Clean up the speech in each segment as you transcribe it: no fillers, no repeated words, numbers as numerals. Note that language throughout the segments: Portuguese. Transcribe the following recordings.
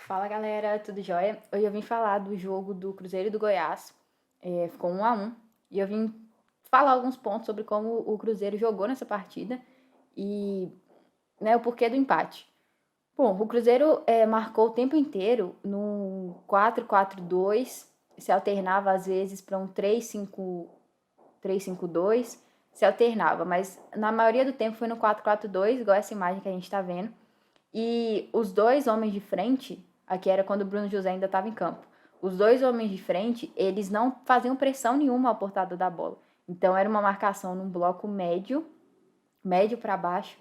Fala galera, tudo jóia? Hoje eu vim falar do jogo do Cruzeiro e do Goiás, ficou 1-1, e eu vim falar alguns pontos sobre como o Cruzeiro jogou nessa partida e, né, o porquê do empate. Bom, o Cruzeiro marcou o tempo inteiro no 4-4-2, se alternava às vezes para um 3-5-2, se alternava, mas na maioria do tempo foi no 4-4-2, igual essa imagem que a gente está vendo. E os dois homens de frente, aqui era quando o Bruno José ainda estava em campo, os dois homens de frente, eles não faziam pressão nenhuma ao portador da bola. Então era uma marcação num bloco médio, médio para baixo,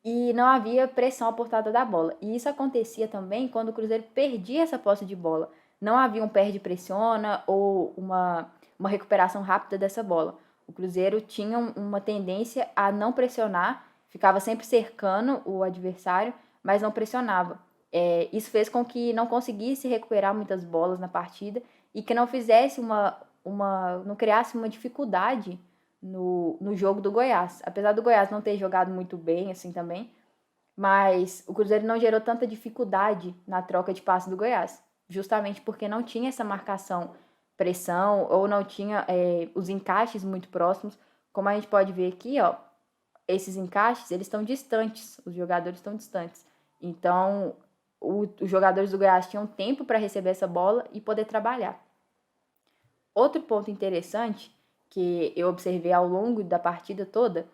e não havia pressão ao portador da bola. E isso acontecia também quando o Cruzeiro perdia essa posse de bola. Não havia um perde-pressiona ou uma recuperação rápida dessa bola. O Cruzeiro tinha uma tendência a não pressionar, ficava sempre cercando o adversário, mas não pressionava. Isso fez com que não conseguisse recuperar muitas bolas na partida e que não fizesse não criasse uma dificuldade no jogo do Goiás. Apesar do Goiás não ter jogado muito bem assim também, mas o Cruzeiro não gerou tanta dificuldade na troca de passe do Goiás, justamente porque não tinha essa marcação pressão ou não tinha os encaixes muito próximos, como a gente pode ver aqui, ó, esses encaixes eles estão distantes, os jogadores estão distantes, então os jogadores do Goiás tinham tempo para receber essa bola e poder trabalhar. Outro ponto interessante que eu observei ao longo da partida toda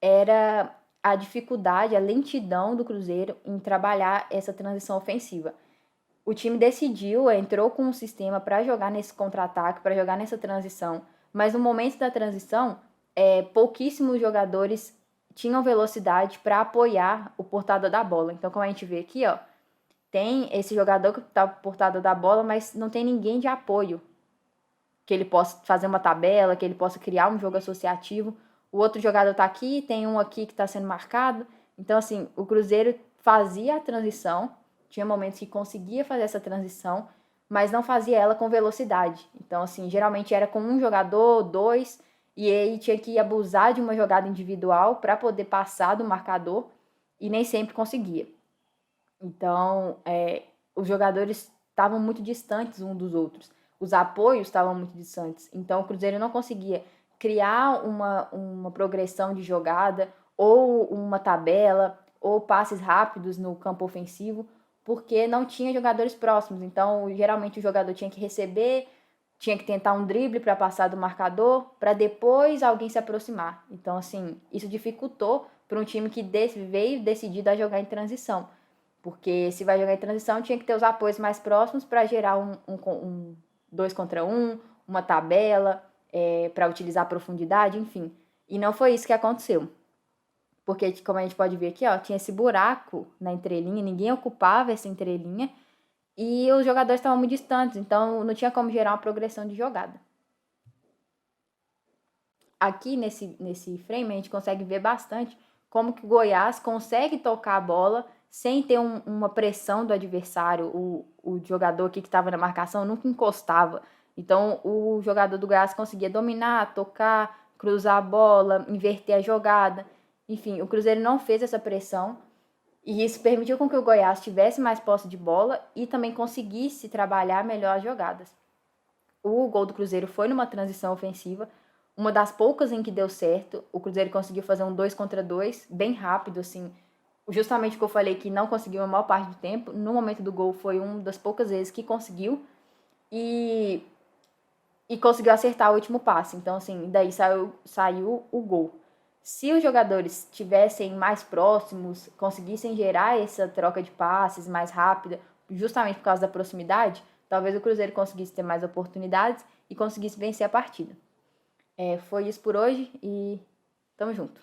era a dificuldade, a lentidão do Cruzeiro em trabalhar essa transição ofensiva. O time decidiu, entrou com um sistema para jogar nesse contra-ataque, para jogar nessa transição, mas no momento da transição, pouquíssimos jogadores tinham velocidade para apoiar o portador da bola. Então, como a gente vê aqui, ó, tem esse jogador que está portador da bola, mas não tem ninguém de apoio que ele possa fazer uma tabela, que ele possa criar um jogo associativo. O outro jogador está aqui, tem um aqui que está sendo marcado. Então, assim, o Cruzeiro fazia a transição, tinha momentos que conseguia fazer essa transição, mas não fazia ela com velocidade. Então, assim, geralmente era com um jogador, dois, e aí tinha que abusar de uma jogada individual para poder passar do marcador, e nem sempre conseguia. Então, os jogadores estavam muito distantes uns dos outros. Os apoios estavam muito distantes. Então, o Cruzeiro não conseguia criar uma progressão de jogada, ou uma tabela, ou passes rápidos no campo ofensivo, porque não tinha jogadores próximos. Então, geralmente o jogador tinha que receber, tinha que tentar um drible para passar do marcador, para depois alguém se aproximar. Então, assim, isso dificultou para um time que veio decidido a jogar em transição. Porque se vai jogar em transição, tinha que ter os apoios mais próximos para gerar um 2 contra 1, uma tabela, para utilizar a profundidade, enfim. E não foi isso que aconteceu. Porque, como a gente pode ver aqui, ó, tinha esse buraco na entrelinha, ninguém ocupava essa entrelinha e os jogadores estavam muito distantes, então não tinha como gerar uma progressão de jogada. Aqui nesse frame a gente consegue ver bastante como que o Goiás consegue tocar a bola sem ter uma pressão do adversário. O jogador aqui que estava na marcação nunca encostava. Então o jogador do Goiás conseguia dominar, tocar, cruzar a bola, inverter a jogada. Enfim, o Cruzeiro não fez essa pressão e isso permitiu com que o Goiás tivesse mais posse de bola e também conseguisse trabalhar melhor as jogadas. O gol do Cruzeiro foi numa transição ofensiva, uma das poucas em que deu certo. O Cruzeiro conseguiu fazer um 2 contra 2, bem rápido, assim. Justamente o que eu falei que não conseguiu a maior parte do tempo, no momento do gol foi uma das poucas vezes que conseguiu e conseguiu acertar o último passe. Então, assim, daí saiu o gol. Se os jogadores tivessem mais próximos, conseguissem gerar essa troca de passes mais rápida, justamente por causa da proximidade, talvez o Cruzeiro conseguisse ter mais oportunidades e conseguisse vencer a partida. Foi isso por hoje e tamo junto.